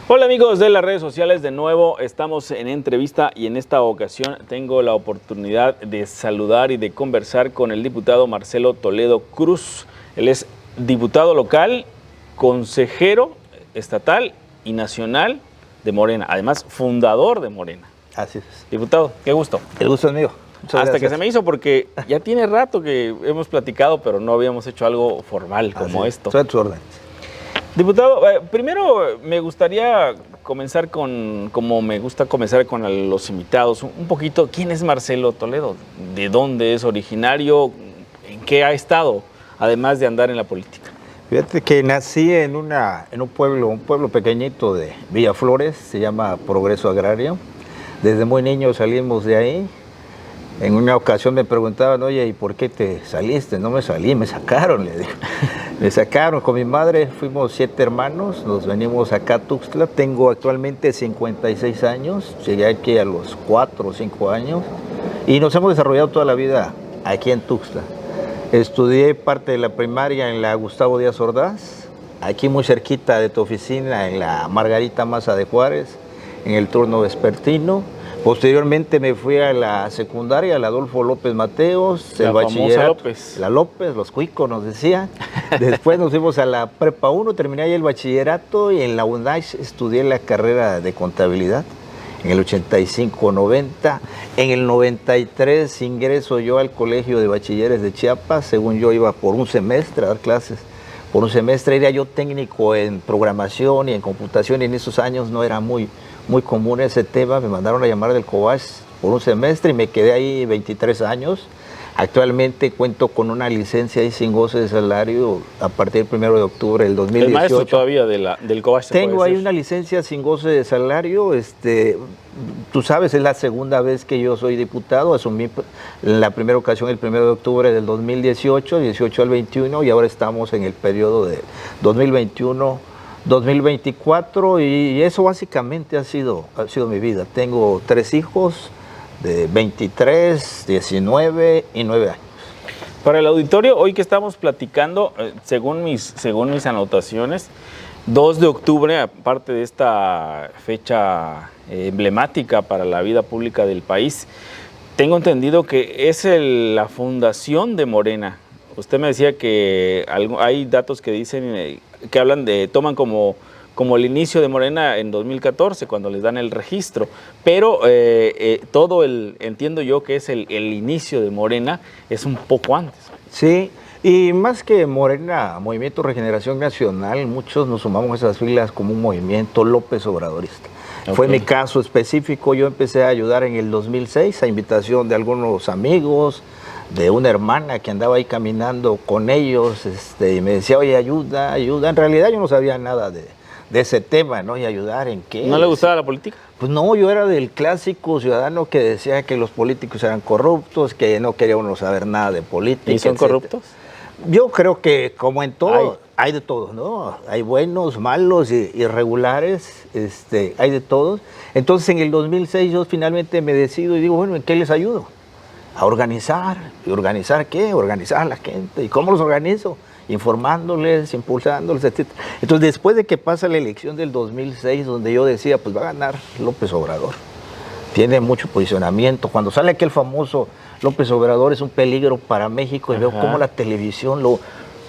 Hola amigos de las redes sociales, de nuevo estamos en entrevista y en esta ocasión tengo la oportunidad de saludar y de conversar con el diputado Marcelo Toledo Cruz. Él es diputado local, consejero estatal y nacional de Morena, además fundador de Morena. Así es. Diputado, qué gusto. El gusto es mío. Muchas Hasta gracias. que se me hizo porque ya tiene rato que hemos platicado, pero no habíamos hecho algo formal como esto. Soy a tus órdenes. Diputado, primero me gustaría comenzar como me gusta comenzar con los invitados, un poquito, ¿quién es Marcelo Toledo? ¿De dónde es originario? ¿En qué ha estado, además de andar en la política? Fíjate que nací en un pueblo pequeñito de Villaflores, se llama Progreso Agrario. Desde muy niño salimos de ahí. En una ocasión me preguntaban, oye, ¿y por qué te saliste? No me salí, me sacaron, le digo. Me sacaron con mi madre, fuimos 7 hermanos, nos venimos acá a Tuxtla. Tengo actualmente 56 años, llegué aquí a los 4 o 5 años y nos hemos desarrollado toda la vida aquí en Tuxtla. Estudié parte de la primaria en la Gustavo Díaz Ordaz, aquí muy cerquita de tu oficina, en la Margarita Maza de Juárez, en el turno vespertino. Posteriormente me fui a la secundaria, la Adolfo López Mateos, el bachillerato. López. La López, los cuicos nos decían. Después nos fuimos a la Prepa 1, terminé ahí el bachillerato y en la UNAIS estudié la carrera de contabilidad en el 85-90. En el 93 ingreso yo al Colegio de Bachilleres de Chiapas, según yo iba por un semestre a dar clases. Por un semestre era yo técnico en programación y en computación y en esos años no era muy común ese tema. Me mandaron a llamar del COBACH por un semestre y me quedé ahí 23 años. Actualmente cuento con una licencia y sin goce de salario a partir del 1 de octubre del 2018. ¿El maestro todavía del COBACH? Tengo ahí una licencia sin goce de salario. Tú sabes, es la segunda vez que yo soy diputado. Asumí la primera ocasión el 1 de octubre del 2018, 18 al 21, y ahora estamos en el periodo de 2021-2024 y eso básicamente ha sido mi vida. Tengo 3 hijos de 23, 19 y 9 años. Para el auditorio, hoy que estamos platicando, según mis anotaciones, 2 de octubre, aparte de esta fecha emblemática para la vida pública del país, tengo entendido que es la fundación de Morena. Usted me decía que hay datos que dicen, que hablan toman como el inicio de Morena en 2014, cuando les dan el registro, pero entiendo yo que es el inicio de Morena, es un poco antes. Sí, y más que Morena, Movimiento Regeneración Nacional, muchos nos sumamos a esas filas como un movimiento López Obradorista. Okay. Fue mi caso específico. Yo empecé a ayudar en el 2006 a invitación de algunos amigos, de una hermana que andaba ahí caminando con ellos, y me decía, oye, ayuda. En realidad yo no sabía nada de ese tema, ¿no? Y ayudar en qué. ¿No le gustaba la política? Pues no, yo era del clásico ciudadano que decía que los políticos eran corruptos, que no quería uno saber nada de política. ¿Y son corruptos? Yo creo que como en todo, hay de todos, ¿no? Hay buenos, malos, irregulares, hay de todos. Entonces en el 2006 yo finalmente me decido y digo, bueno, ¿en qué les ayudo? A organizar. ¿Y organizar qué? Organizar a la gente. ¿Y cómo los organizo? Informándoles, impulsándoles, etc. Entonces, después de que pasa la elección del 2006, donde yo decía, pues va a ganar López Obrador, tiene mucho posicionamiento. Cuando sale aquel famoso López Obrador es un peligro para México, y veo cómo la televisión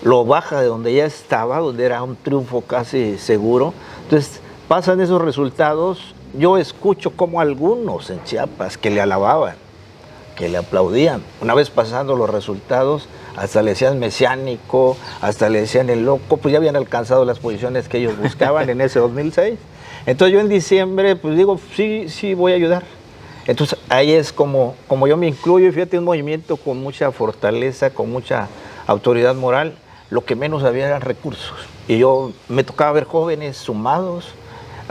lo baja de donde ya estaba, donde era un triunfo casi seguro. Entonces, pasan esos resultados. Yo escucho como algunos en Chiapas que le alababan, que le aplaudían. Una vez pasando los resultados, hasta le decían mesiánico, hasta le decían el loco, pues ya habían alcanzado las posiciones que ellos buscaban en ese 2006. Entonces yo en diciembre, pues digo, sí voy a ayudar. Entonces ahí es como yo me incluyo, y fíjate, un movimiento con mucha fortaleza, con mucha autoridad moral. Lo que menos había eran recursos. Y me tocaba ver jóvenes sumados,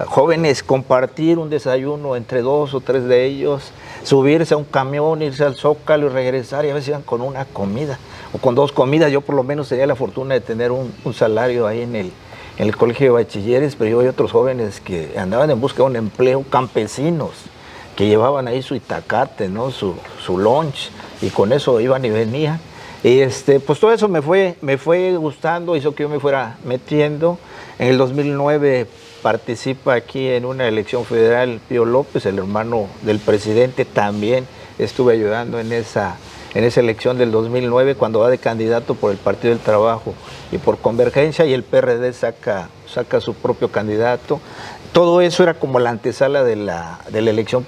jóvenes compartir un desayuno entre 2 o 3 de ellos, subirse a un camión, irse al Zócalo y regresar, y a veces iban con una comida o con 2 comidas. Yo por lo menos tenía la fortuna de tener un salario ahí en el Colegio de Bachilleres, pero yo y otros jóvenes que andaban en busca de un empleo, campesinos, que llevaban ahí su itacate, ¿no? su lunch, y con eso iban y venían. Y pues todo eso me fue gustando, hizo que yo me fuera metiendo. En el 2009 participa aquí en una elección federal Pío López, el hermano del presidente, también estuve ayudando en esa elección del 2009 cuando va de candidato por el Partido del Trabajo y por Convergencia, y el PRD saca su propio candidato. Todo eso era como la antesala de la elección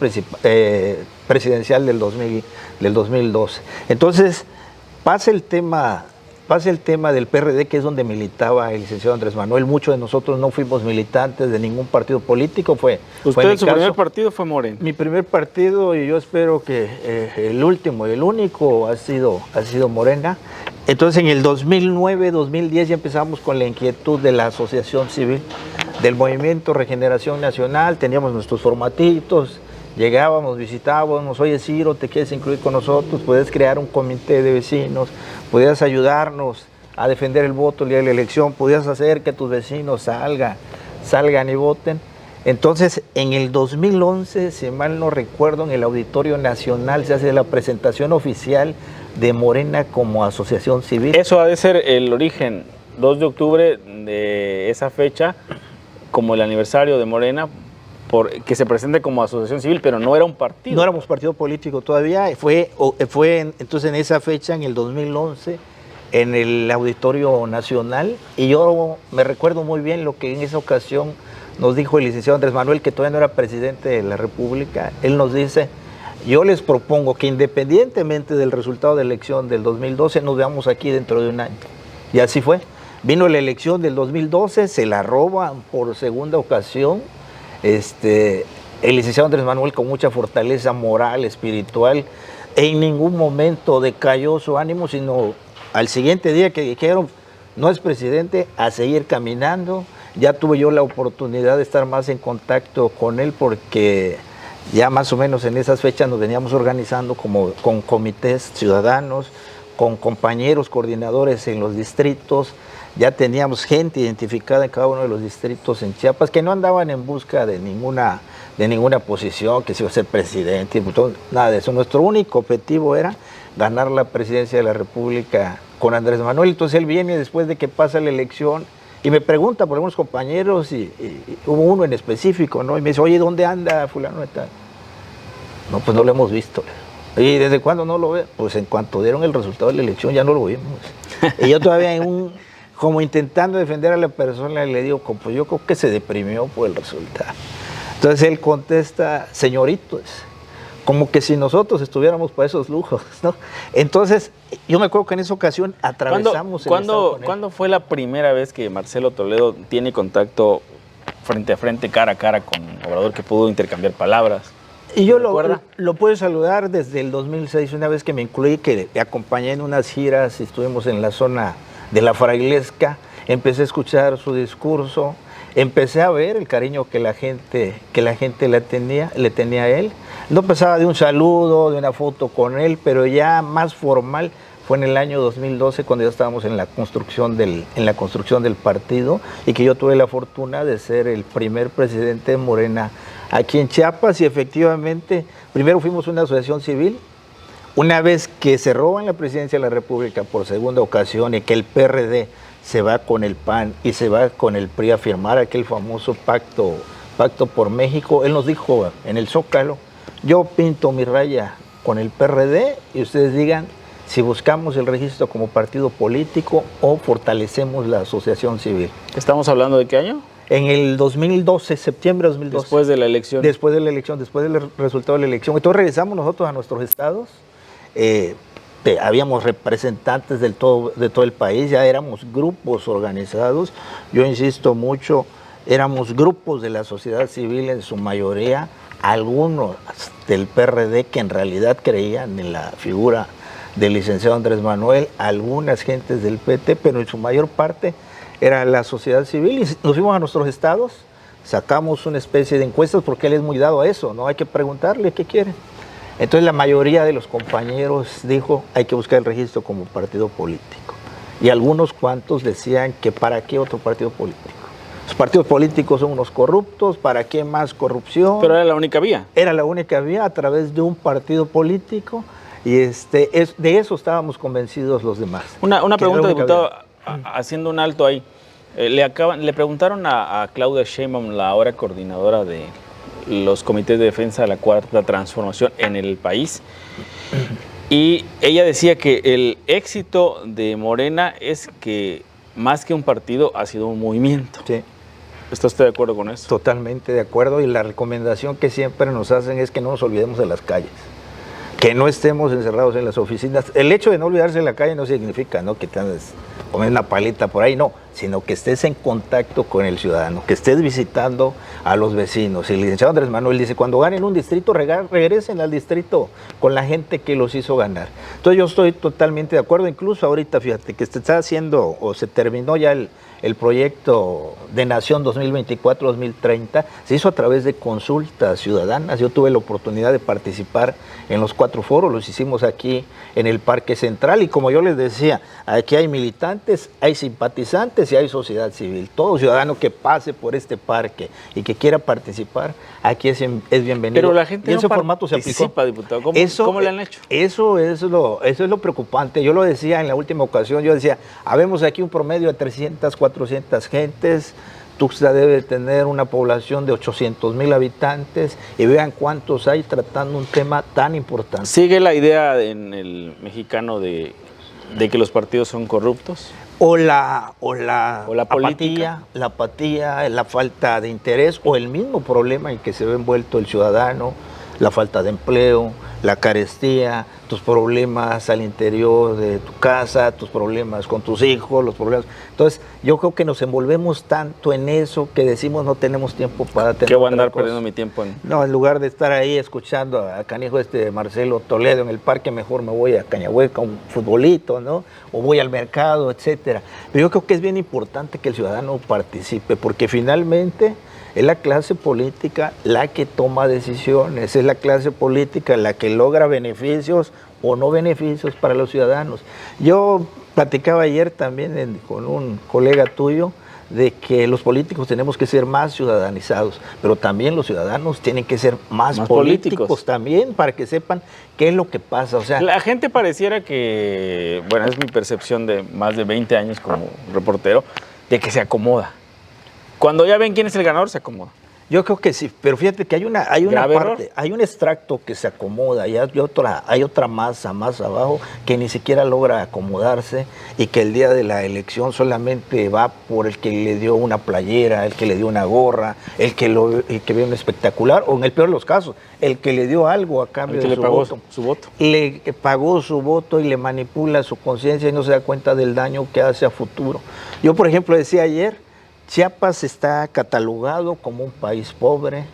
presidencial del 2012. Entonces, pasa el tema del PRD, que es donde militaba el licenciado Andrés Manuel. Muchos de nosotros no fuimos militantes de ningún partido político. ¿Usted, su primer partido fue Morena? Mi primer partido, y yo espero que el último y el único, ha sido Morena. Entonces, en el 2009, 2010 ya empezamos con la inquietud de la asociación civil, del Movimiento Regeneración Nacional. Teníamos nuestros formatitos, llegábamos, visitábamos: oye, Ciro, ¿te quieres incluir con nosotros? Puedes crear un comité de vecinos, podías ayudarnos a defender el voto el día de la elección, podías hacer que tus vecinos salgan y voten. Entonces, en el 2011, si mal no recuerdo, en el Auditorio Nacional se hace la presentación oficial de Morena como asociación civil. Eso ha de ser el origen, 2 de octubre de esa fecha, como el aniversario de Morena, que se presente como asociación civil, pero no era un partido. No éramos partido político todavía. Fue entonces en esa fecha, en el 2011, en el Auditorio Nacional, y yo me recuerdo muy bien lo que en esa ocasión nos dijo el licenciado Andrés Manuel, que todavía no era presidente de la República. Él nos dice: yo les propongo que independientemente del resultado de la elección del 2012, nos veamos aquí dentro de un año. Y así fue. Vino la elección del 2012, se la roban por segunda ocasión. El licenciado Andrés Manuel, con mucha fortaleza moral, espiritual, en ningún momento decayó su ánimo, sino al siguiente día que dijeron: no es presidente, a seguir caminando. Ya tuve yo la oportunidad de estar más en contacto con él, porque ya más o menos en esas fechas nos veníamos organizando con comités ciudadanos, con compañeros coordinadores en los distritos. Ya teníamos gente identificada en cada uno de los distritos en Chiapas, que no andaban en busca de ninguna posición, que se iba a ser presidente, nada de eso. Nuestro único objetivo era ganar la presidencia de la República con Andrés Manuel. Entonces él viene después de que pasa la elección y me pregunta por algunos compañeros, y hubo uno en específico, ¿no? Y me dice: oye, ¿dónde anda fulano de tal? No, pues no lo hemos visto. ¿Y desde cuándo no lo ve? Pues en cuanto dieron el resultado de la elección ya no lo vimos. Y yo todavía como intentando defender a la persona, le digo: pues yo creo que se deprimió por el resultado. Entonces él contesta: señoritos, como que si nosotros estuviéramos para esos lujos, ¿no? Entonces, yo me acuerdo que en esa ocasión atravesamos el estado con él. ¿Cuándo fue la primera vez que Marcelo Toledo tiene contacto frente a frente, cara a cara con Obrador, que pudo intercambiar palabras? Y yo lo puedo saludar desde el 2006, una vez que me incluí, que le acompañé en unas giras, estuvimos en la zona de la Frailesca, empecé a escuchar su discurso, empecé a ver el cariño que la gente le tenía a él. No pasaba de un saludo, de una foto con él, pero ya más formal fue en el año 2012, cuando ya estábamos en la construcción del partido, y que yo tuve la fortuna de ser el primer presidente de Morena aquí en Chiapas. Y efectivamente, primero fuimos una asociación civil. Una vez que se roban la presidencia de la República por segunda ocasión, y que el PRD se va con el PAN y se va con el PRI a firmar aquel famoso pacto por México, él nos dijo en el Zócalo: yo pinto mi raya con el PRD y ustedes digan si buscamos el registro como partido político o fortalecemos la asociación civil. ¿Estamos hablando de qué año? En el 2012, septiembre de 2012. Después de la elección. Después de la elección, después del resultado de la elección. Entonces regresamos nosotros a nuestros estados. Habíamos representantes de todo el país, ya éramos grupos organizados. Yo insisto mucho, éramos grupos de la sociedad civil en su mayoría, algunos del PRD que en realidad creían en la figura del licenciado Andrés Manuel, algunas gentes del PT, pero en su mayor parte era la sociedad civil. Y nos fuimos a nuestros estados, sacamos una especie de encuestas, porque él es muy dado a eso, ¿no? Hay que preguntarle qué quieren. Entonces la mayoría de los compañeros dijo: hay que buscar el registro como partido político. Y algunos cuantos decían que ¿para qué otro partido político? Los partidos políticos son unos corruptos, ¿para qué más corrupción? Pero era la única vía. Era la única vía, a través de un partido político, y de eso estábamos convencidos los demás. Una pregunta, diputado, haciendo un alto ahí. Le preguntaron a Claudia Sheinbaum, la ahora coordinadora de los comités de defensa de la Cuarta Transformación en el país, y ella decía que el éxito de Morena es que más que un partido ha sido un movimiento. Sí. ¿Está usted de acuerdo con eso? Totalmente de acuerdo, y la recomendación que siempre nos hacen es que no nos olvidemos de las calles, que no estemos encerrados en las oficinas. El hecho de no olvidarse de la calle no significa, ¿no?, que te andes comer una palita por ahí, no, sino que estés en contacto con el ciudadano, que estés visitando a los vecinos. El licenciado Andrés Manuel dice, cuando ganen un distrito, regresen al distrito con la gente que los hizo ganar. Entonces yo estoy totalmente de acuerdo, incluso ahorita, fíjate, que se está haciendo, o se terminó ya el proyecto de Nación 2024-2030, se hizo a través de consultas ciudadanas. Yo tuve la oportunidad de participar en los 4 foros, los hicimos aquí en el Parque Central, y como yo les decía, aquí hay militantes, hay simpatizantes y hay sociedad civil. Todo ciudadano que pase por este parque y que quiera participar, aquí es bienvenido. Pero la gente no participa, diputado. ¿Cómo le han hecho? Eso es lo preocupante. Yo lo decía en la última ocasión, yo decía, habemos aquí un promedio de 300, 400 gentes. Tuxtla debe tener una población de 800,000 habitantes, y vean cuántos hay tratando un tema tan importante. ¿Sigue la idea en el mexicano de que los partidos son corruptos? O la política, apatía, la falta de interés, o el mismo problema en que se ve envuelto el ciudadano, la falta de empleo, la carestía, tus problemas al interior de tu casa, tus problemas con tus hijos, los problemas. Entonces, yo creo que nos envolvemos tanto en eso que decimos no tenemos tiempo para tener. ¿Qué voy a andar perdiendo mi tiempo en? No, en lugar de estar ahí escuchando a canijo Marcelo Toledo en el parque, mejor me voy a Cañahueca, un futbolito, ¿no? O voy al mercado, etcétera. Pero yo creo que es bien importante que el ciudadano participe, porque finalmente es la clase política la que toma decisiones, es la clase política la que logra beneficios o no beneficios para los ciudadanos. Yo platicaba ayer también con un colega tuyo de que los políticos tenemos que ser más ciudadanizados, pero también los ciudadanos tienen que ser más políticos también, para que sepan qué es lo que pasa. O sea, la gente pareciera que, bueno, es mi percepción de más de 20 años como reportero, de que se acomoda. Cuando ya ven quién es el ganador, se acomoda. Yo creo que sí, pero fíjate que hay una parte, hay un extracto que se acomoda, y hay otra masa más abajo que ni siquiera logra acomodarse, y que el día de la elección solamente va por el que le dio una playera, el que le dio una gorra, el que ve un espectacular, o en el peor de los casos, el que le dio algo a cambio de su voto. Su voto. Le pagó su voto y le manipula su conciencia y no se da cuenta del daño que hace a futuro. Yo, por ejemplo, decía ayer, Chiapas está catalogado como un país pobre,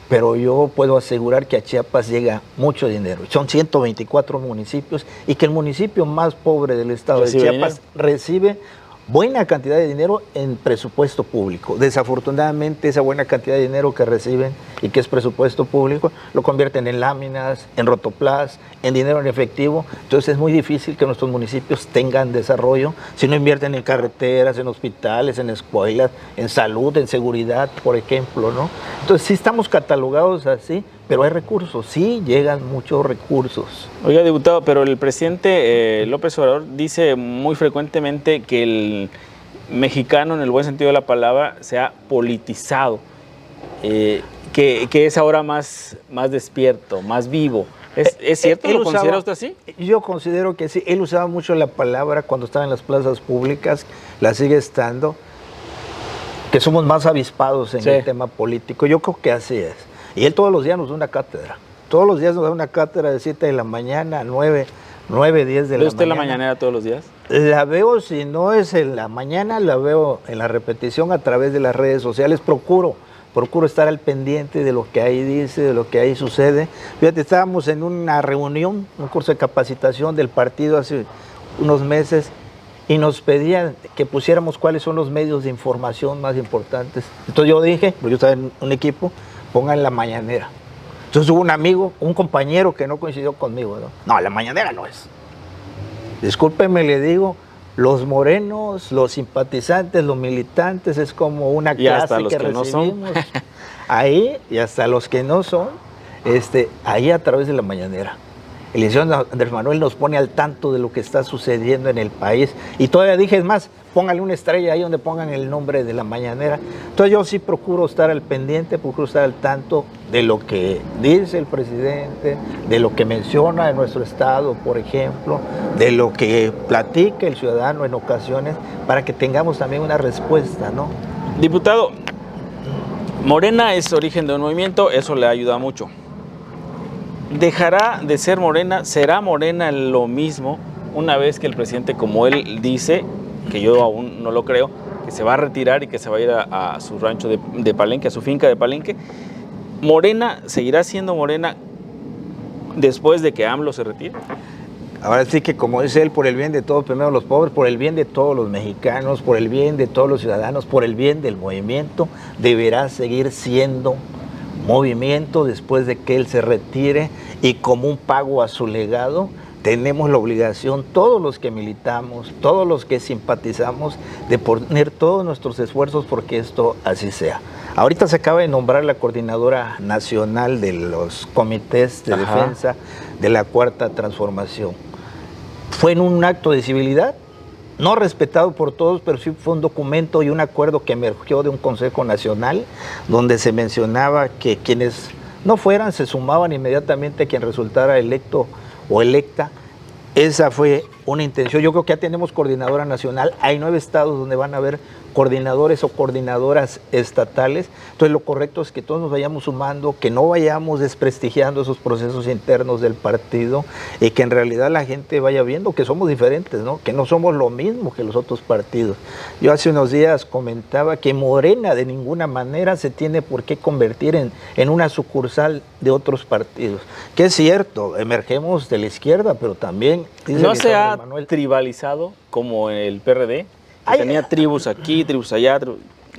pero yo puedo asegurar que a Chiapas llega mucho dinero. Son 124 municipios, y que el municipio más pobre del estado de Chiapas recibe buena cantidad de dinero en presupuesto público. Desafortunadamente, esa buena cantidad de dinero que reciben y que es presupuesto público, lo convierten en láminas, en rotoplas, en dinero en efectivo. Entonces es muy difícil que nuestros municipios tengan desarrollo si no invierten en carreteras, en hospitales, en escuelas, en salud, en seguridad, por ejemplo, ¿no? Entonces sí estamos catalogados así, pero hay recursos, sí llegan muchos recursos. Oiga, diputado, pero el presidente López Obrador dice muy frecuentemente que el mexicano, en el buen sentido de la palabra, se ha politizado, que es ahora más despierto, más vivo. ¿Es cierto? ¿Lo considera usted así? Yo considero que sí. Él usaba mucho la palabra cuando estaba en las plazas públicas, la sigue estando, que somos más avispados en el tema político. Yo creo que así es. Y él todos los días nos da una cátedra. Todos los días nos da una cátedra de 7 de la mañana a 9, 10 de la mañana. ¿Ve usted la mañanera todos los días? La veo, si no es en la mañana, la veo en la repetición a través de las redes sociales. Procuro estar al pendiente de lo que ahí dice, de lo que ahí sucede. Fíjate, estábamos en una reunión, un curso de capacitación del partido hace unos meses, y nos pedían que pusiéramos cuáles son los medios de información más importantes. Entonces yo dije, porque yo estaba en un equipo, pongan la mañanera. Entonces hubo un amigo, un compañero que no coincidió conmigo, ¿no? No, la mañanera no es. Discúlpeme, le digo, los morenos, los simpatizantes, los militantes, es como una clase que recibimos ahí, y hasta los que no son, ahí a través de la mañanera. El licenciado Andrés Manuel nos pone al tanto de lo que está sucediendo en el país. Y todavía dije, es más, póngale una estrella ahí donde pongan el nombre de la mañanera. Entonces yo sí procuro estar al pendiente, procuro estar al tanto de lo que dice el presidente, de lo que menciona en nuestro estado, por ejemplo, de lo que platica el ciudadano en ocasiones, para que tengamos también una respuesta, ¿no? Diputado, Morena es origen de un movimiento, eso le ayuda mucho. ¿Dejará de ser Morena? ¿Será Morena lo mismo una vez que el presidente, como él dice, que yo aún no lo creo, que se va a retirar y que se va a ir a su rancho de Palenque, a su finca de Palenque? ¿Morena seguirá siendo Morena después de que AMLO se retire? Ahora sí que, como dice él, por el bien de todos, primero los pobres, por el bien de todos los mexicanos, por el bien de todos los ciudadanos, por el bien del movimiento, deberá seguir siendo movimiento después de que él se retire, y como un pago a su legado tenemos la obligación, todos los que militamos, todos los que simpatizamos, de poner todos nuestros esfuerzos porque esto así sea. Ahorita se acaba de nombrar la coordinadora nacional de los comités de defensa de la Cuarta Transformación. Fue en un acto de civilidad, no respetado por todos, pero sí fue un documento y un acuerdo que emergió de un Consejo Nacional, donde se mencionaba que quienes no fueran se sumaban inmediatamente a quien resultara electo o electa. Esa fue una intención. Yo creo que ya tenemos coordinadora nacional. Hay 9 estados donde van a haber coordinadores o coordinadoras estatales. Entonces lo correcto es que todos nos vayamos sumando, que no vayamos desprestigiando esos procesos internos del partido, y que en realidad la gente vaya viendo que somos diferentes, ¿no? Que no somos lo mismo que los otros partidos. Yo hace unos días comentaba que Morena de ninguna manera se tiene por qué convertir en una sucursal de otros partidos. Que es cierto, emergemos de la izquierda, pero también... ¿No se ha tribalizado como el PRD? Que tenía tribus aquí, tribus allá.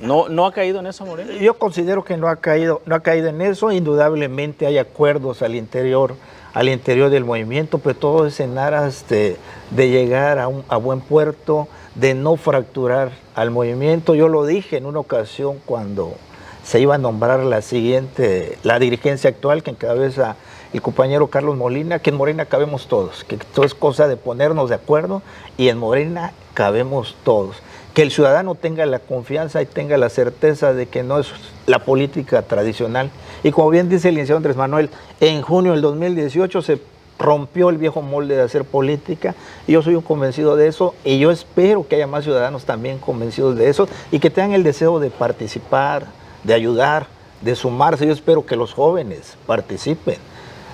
¿No ha caído en eso, Morena? Yo considero que no ha caído en eso. Indudablemente hay acuerdos al interior del movimiento, pero todo es en aras de llegar a buen puerto, de no fracturar al movimiento. Yo lo dije en una ocasión cuando se iba a nombrar la dirigencia actual que encabeza el compañero Carlos Molina, que en Morena cabemos todos, que todo es cosa de ponernos de acuerdo, y en Morena cabemos todos. Que el ciudadano tenga la confianza y tenga la certeza de que no es la política tradicional. Y como bien dice el licenciado Andrés Manuel, en junio del 2018 se rompió el viejo molde de hacer política, y yo soy un convencido de eso, y yo espero que haya más ciudadanos también convencidos de eso, y que tengan el deseo de participar, de ayudar, de sumarse. Yo espero que los jóvenes participen.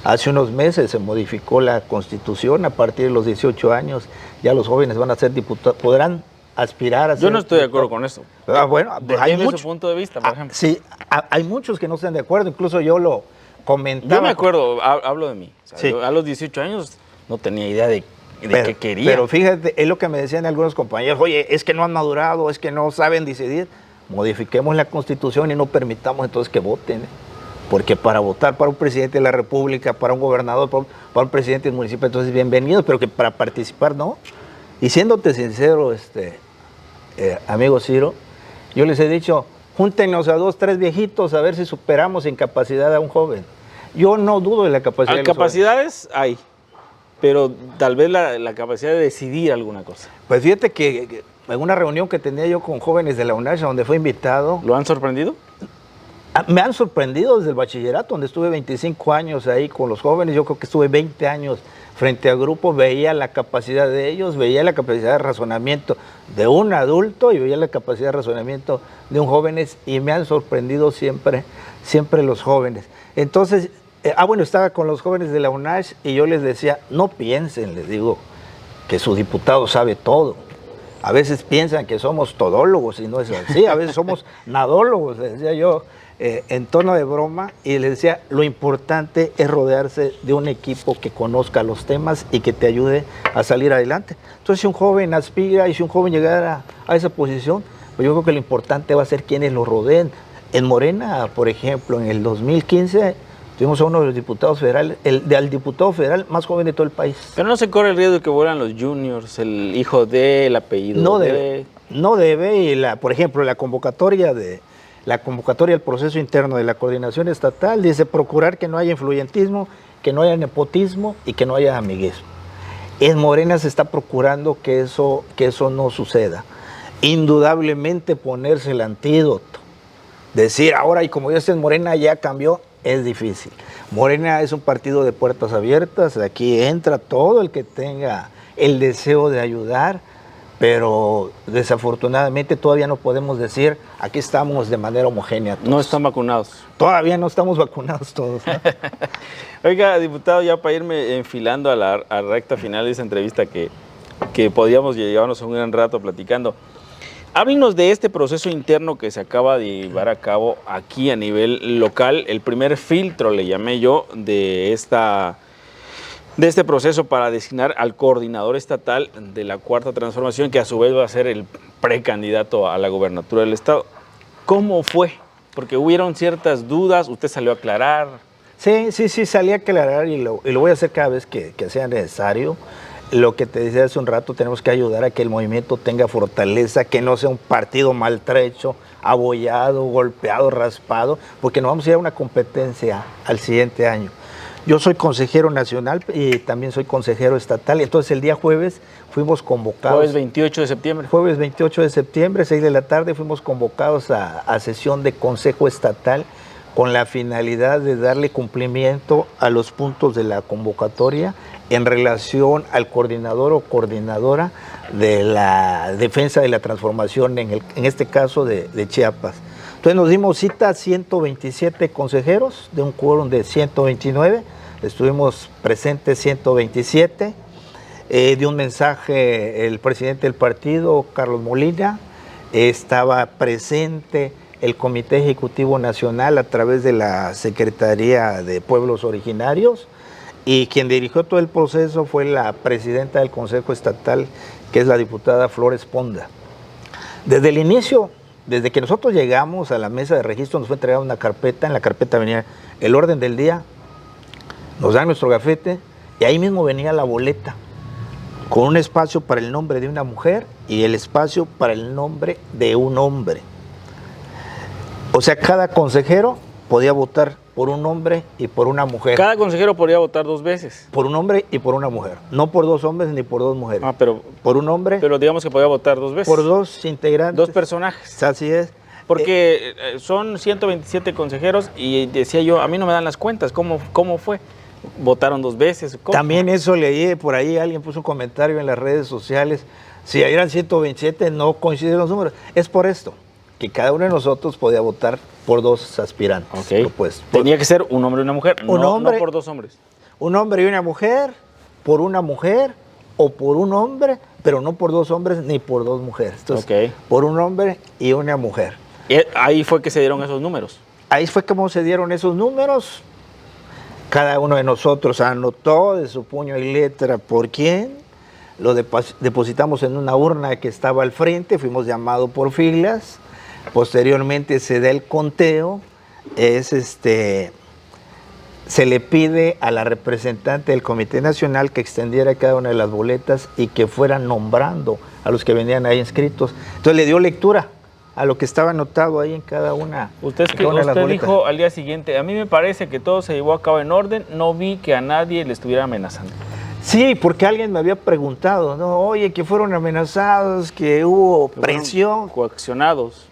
Hace unos meses se modificó la Constitución, a partir de los 18 años ya los jóvenes van a ser diputados, podrán aspirar a ser... Yo no estoy de acuerdo con eso. Bueno, hay mucho punto de vista, por ejemplo. Sí, hay muchos que no están de acuerdo, incluso yo lo comentaba. Yo me acuerdo, hablo de mí. O sea, sí. A los 18 años no tenía idea de qué quería. Pero fíjate, es lo que me decían algunos compañeros: oye, es que no han madurado, es que no saben decidir. Modifiquemos la Constitución y no permitamos entonces que voten, porque para votar para un presidente de la República, para un gobernador, para un presidente del municipio, entonces bienvenidos, pero que para participar no. Y siéndote sincero, amigo Ciro, yo les he dicho, júntenos a 2, 3 viejitos a ver si superamos en capacidad a un joven. Yo no dudo de la capacidad de los capacidades hay, pero tal vez la capacidad de decidir alguna cosa. Pues fíjate que en una reunión que tenía yo con jóvenes de la UNACH, donde fue invitado... ¿Lo han sorprendido? Me han sorprendido desde el bachillerato, donde estuve 25 años ahí con los jóvenes. Yo creo que estuve 20 años frente a grupos, veía la capacidad de ellos, veía la capacidad de razonamiento de un adulto y veía la capacidad de razonamiento de un joven, y me han sorprendido siempre los jóvenes. Entonces, estaba con los jóvenes de la UNACH y yo les decía, no piensen, les digo, que su diputado sabe todo. A veces piensan que somos todólogos y no es así, a veces somos nadólogos, les decía yo, en tono de broma, y les decía, lo importante es rodearse de un equipo que conozca los temas y que te ayude a salir adelante. Entonces, si un joven aspira y si un joven llegara a esa posición, pues yo creo que lo importante va a ser quienes lo rodeen. En Morena, por ejemplo, en el 2015, tuvimos a uno de los diputados federales, al diputado federal más joven de todo el país. Pero no se corre el riesgo de que vuelan los juniors, el hijo de, el apellido no de... No debe, y por ejemplo, la convocatoria al proceso interno de la coordinación estatal dice procurar que no haya influyentismo que no haya nepotismo y que no haya amiguismo. En Morena se está procurando que eso no suceda. Indudablemente ponerse el antídoto, decir ahora y como ya está en Morena ya cambió, es difícil. Morena es un partido de puertas abiertas, aquí entra todo el que tenga el deseo de ayudar, pero desafortunadamente todavía no podemos decir aquí estamos de manera homogénea todos. No están vacunados. Todavía no estamos vacunados todos, ¿no? Oiga, diputado, ya para irme enfilando a la recta final de esa entrevista que podíamos llevarnos un gran rato platicando. Háblenos de este proceso interno que se acaba de llevar a cabo aquí a nivel local, el primer filtro, le llamé yo, de este proceso para designar al coordinador estatal de la Cuarta Transformación, que a su vez va a ser el precandidato a la gobernatura del estado. ¿Cómo fue? Porque hubieron ciertas dudas, usted salió a aclarar. Sí, salí a aclarar y lo voy a hacer cada vez que sea necesario. Lo que te decía hace un rato, tenemos que ayudar a que el movimiento tenga fortaleza, que no sea un partido maltrecho, abollado, golpeado, raspado, porque nos vamos a ir a una competencia al siguiente año. Yo soy consejero nacional y también soy consejero estatal, entonces el día jueves fuimos convocados. Jueves 28 de septiembre. Jueves 28 de septiembre, 6 de la tarde, fuimos convocados a sesión de Consejo Estatal con la finalidad de darle cumplimiento a los puntos de la convocatoria en relación al coordinador o coordinadora de la defensa de la transformación, en este caso de Chiapas. Entonces nos dimos cita a 127 consejeros de un quórum de 129, estuvimos presentes 127, dio un mensaje el presidente del partido, Carlos Molina, estaba presente el Comité Ejecutivo Nacional a través de la Secretaría de Pueblos Originarios, y quien dirigió todo el proceso fue la presidenta del Consejo Estatal, que es la diputada Flores Ponda. Desde el inicio, desde que nosotros llegamos a la mesa de registro, nos fue entregada una carpeta, en la carpeta venía el orden del día, nos dan nuestro gafete, y ahí mismo venía la boleta, con un espacio para el nombre de una mujer y el espacio para el nombre de un hombre. O sea, cada consejero podía votar por un hombre y por una mujer. Cada consejero podía votar 2 veces. Por un hombre y por una mujer. No por 2 hombres ni por 2 mujeres. Pero por un hombre. Pero digamos que podía votar 2 veces. Por 2 integrantes. 2 personajes. Así es. Porque son 127 consejeros y decía yo, a mí no me dan las cuentas. ¿Cómo fue? ¿Votaron 2 veces? ¿Cómo? También eso leí por ahí, alguien puso un comentario en las redes sociales. Si eran 127, no coinciden los números. Es por esto, que cada uno de nosotros podía votar por 2 aspirantes. Okay. Tenía que ser un hombre y una mujer, no por 2 hombres. Un hombre y una mujer, por una mujer o por un hombre, pero no por 2 hombres ni por 2 mujeres. Entonces, por un hombre y una mujer. Y ahí fue que se dieron esos números. Ahí fue como se dieron esos números. Cada uno de nosotros anotó de su puño y letra por quién. Lo depositamos en una urna que estaba al frente, fuimos llamados por filas. Posteriormente se da el conteo, se le pide a la representante del Comité Nacional que extendiera cada una de las boletas y que fueran nombrando a los que venían ahí inscritos. Entonces le dio lectura a lo que estaba anotado ahí en cada una. Usted dijo al día siguiente, a mí me parece que todo se llevó a cabo en orden, no vi que a nadie le estuviera amenazando. Sí, porque alguien me había preguntado, ¿no? Oye, que fueron amenazados, que hubo presión. Coaccionados.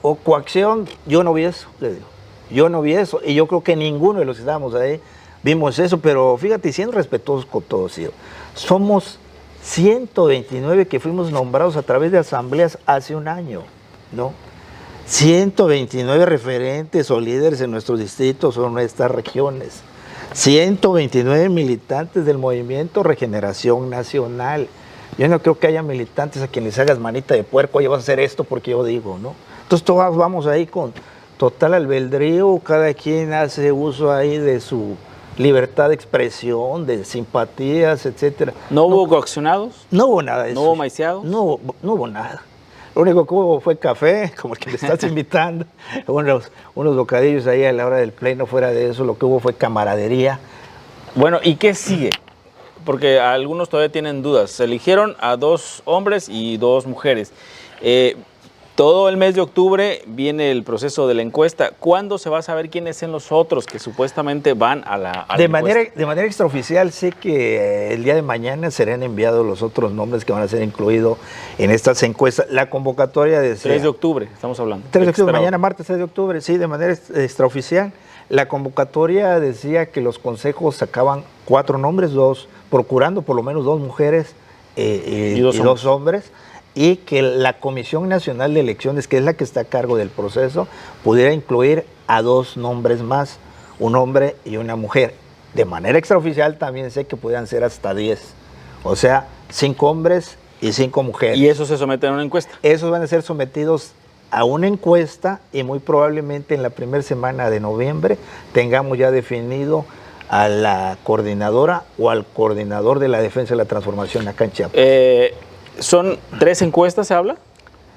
O coacción, yo no vi eso, le digo. Yo no vi eso, y yo creo que ninguno de los que estábamos ahí vimos eso, pero fíjate, siendo respetuosos con todos, ¿sí? Somos 129 que fuimos nombrados a través de asambleas hace un año, ¿no? 129 referentes o líderes en nuestros distritos o en nuestras regiones. 129 militantes del Movimiento Regeneración Nacional. Yo no creo que haya militantes a quienes les hagas manita de puerco, oye, vas a hacer esto porque yo digo, ¿no? Entonces todos vamos ahí con total albedrío, cada quien hace uso ahí de su libertad de expresión, de simpatías, etcétera. ¿No hubo coaccionados? No hubo nada de eso. ¿No hubo maiciados? No hubo nada. Lo único que hubo fue café, como el que le estás invitando, unos bocadillos ahí a la hora del pleno. Fuera de eso, lo que hubo fue camaradería. Bueno, ¿y qué sigue? Porque algunos todavía tienen dudas. Se eligieron a 2 hombres y 2 mujeres. Todo el mes de octubre viene el proceso de la encuesta. ¿Cuándo se va a saber quiénes son los otros que supuestamente van a la encuesta? De manera extraoficial, sé que el día de mañana serán enviados los otros nombres que van a ser incluidos en estas encuestas. La convocatoria decía... 3 de octubre, estamos hablando. 3 de octubre, mañana martes 3 de octubre, sí, de manera extraoficial. La convocatoria decía que los consejos sacaban 4 nombres, 2, procurando por lo menos 2 mujeres y 2 hombres, y que la Comisión Nacional de Elecciones, que es la que está a cargo del proceso, pudiera incluir a 2 nombres más, un hombre y una mujer. De manera extraoficial también sé que podían ser hasta 10, o sea, 5 hombres y 5 mujeres. ¿Y eso se somete a una encuesta? Esos van a ser sometidos a una encuesta y muy probablemente en la primera semana de noviembre tengamos ya definido a la coordinadora o al coordinador de la defensa de la transformación acá en Chiapas. ¿Son 3 encuestas, se habla?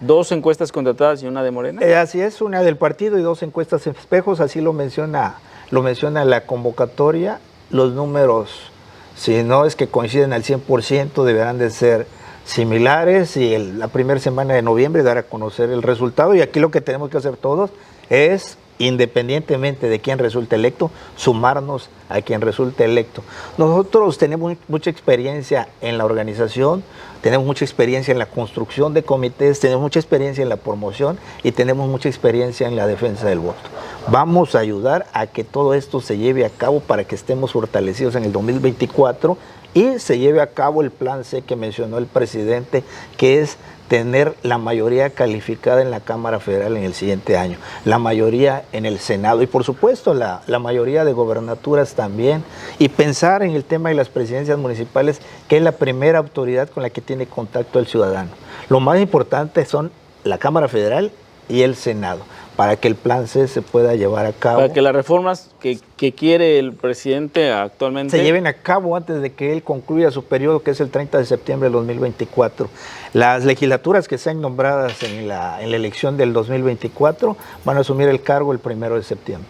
2 encuestas contratadas y una de Morena. Así es, una del partido y 2 encuestas espejos, así lo menciona la convocatoria. Los números, si no es que coinciden al 100%, deberán de ser similares y la primera semana de noviembre dar a conocer el resultado. Y aquí lo que tenemos que hacer todos es, independientemente de quién resulte electo, sumarnos a quien resulte electo. Nosotros tenemos mucha experiencia en la organización, tenemos mucha experiencia en la construcción de comités, tenemos mucha experiencia en la promoción y tenemos mucha experiencia en la defensa del voto. Vamos a ayudar a que todo esto se lleve a cabo para que estemos fortalecidos en el 2024 y se lleve a cabo el plan C que mencionó el presidente, que es tener la mayoría calificada en la Cámara Federal en el siguiente año, la mayoría en el Senado y por supuesto la mayoría de gobernaturas también, y pensar en el tema de las presidencias municipales, que es la primera autoridad con la que tiene contacto el ciudadano. Lo más importante son la Cámara Federal y el Senado, para que el plan C se pueda llevar a cabo. Para que las reformas que quiere el presidente actualmente se lleven a cabo antes de que él concluya su periodo, que es el 30 de septiembre del 2024. Las legislaturas que sean nombradas en la elección del 2024 van a asumir el cargo el 1 de septiembre.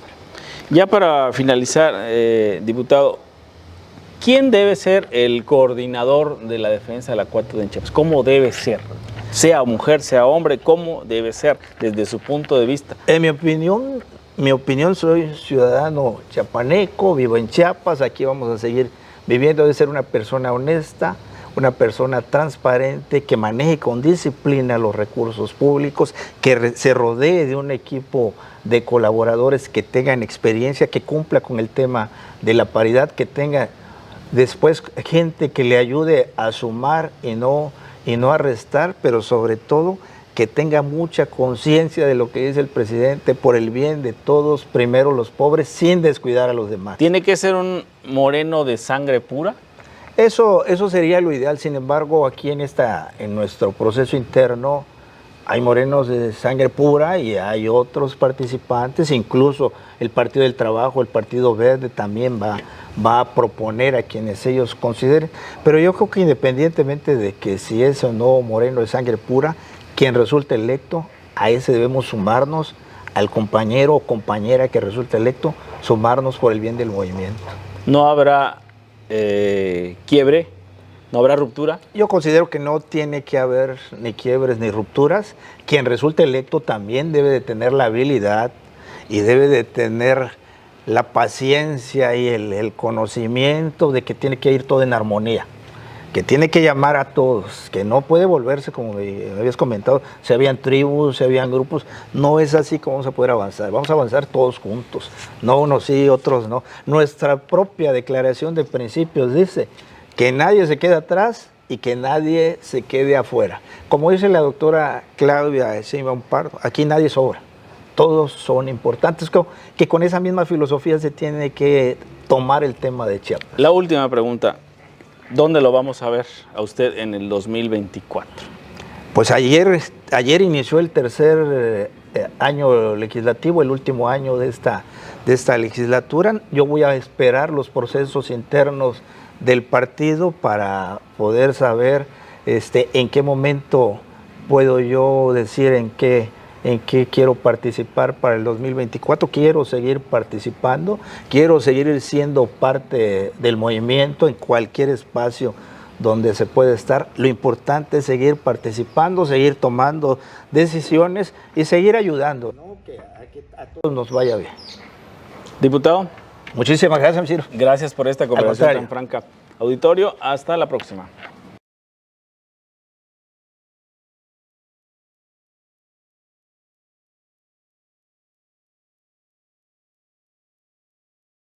Ya para finalizar, diputado, ¿quién debe ser el coordinador de la defensa de la 4T en Chiapas? ¿Cómo debe ser? Sea mujer, sea hombre, ¿cómo debe ser desde su punto de vista? En mi opinión, soy ciudadano chiapaneco, vivo en Chiapas, aquí vamos a seguir viviendo. Debe ser una persona honesta, una persona transparente, que maneje con disciplina los recursos públicos, que se rodee de un equipo de colaboradores que tengan experiencia, que cumpla con el tema de la paridad, que tenga después gente que le ayude a sumar y no a restar, pero sobre todo que tenga mucha conciencia de lo que dice el presidente, por el bien de todos, primero los pobres, sin descuidar a los demás. ¿Tiene que ser un moreno de sangre pura? Eso sería lo ideal. Sin embargo, aquí en nuestro proceso interno hay morenos de sangre pura y hay otros participantes, incluso el Partido del Trabajo, el Partido Verde también va a proponer a quienes ellos consideren, pero yo creo que independientemente de que si es o no moreno de sangre pura, quien resulte electo, a ese debemos sumarnos, al compañero o compañera que resulte electo, sumarnos por el bien del movimiento. ¿No habrá quiebre? ¿No habrá ruptura? Yo considero que no tiene que haber ni quiebres ni rupturas. Quien resulte electo también debe de tener la habilidad y debe de tener la paciencia y el conocimiento de que tiene que ir todo en armonía, que tiene que llamar a todos, que no puede volverse, como me habías comentado, si habían tribus, si habían grupos. No es así como vamos a poder avanzar. Vamos a avanzar todos juntos, no unos sí, otros no. Nuestra propia declaración de principios dice que nadie se quede atrás y que nadie se quede afuera. Como dice la doctora Claudia Sheinbaum Pardo, aquí nadie sobra. Todos son importantes, que con esa misma filosofía se tiene que tomar el tema de Chiapas. La última pregunta, ¿dónde lo vamos a ver a usted en el 2024? Pues ayer inició el tercer año legislativo, el último año de esta legislatura. Yo voy a esperar los procesos internos del partido para poder saber en qué momento puedo yo decir en qué quiero participar para el 2024. Quiero seguir participando, quiero seguir siendo parte del movimiento en cualquier espacio donde se puede estar. Lo importante es seguir participando, seguir tomando decisiones y seguir ayudando, ¿no? Que a todos nos vaya bien. Diputado. Muchísimas gracias, Ciro. Gracias por esta conversación tan franca. Auditorio, hasta la próxima.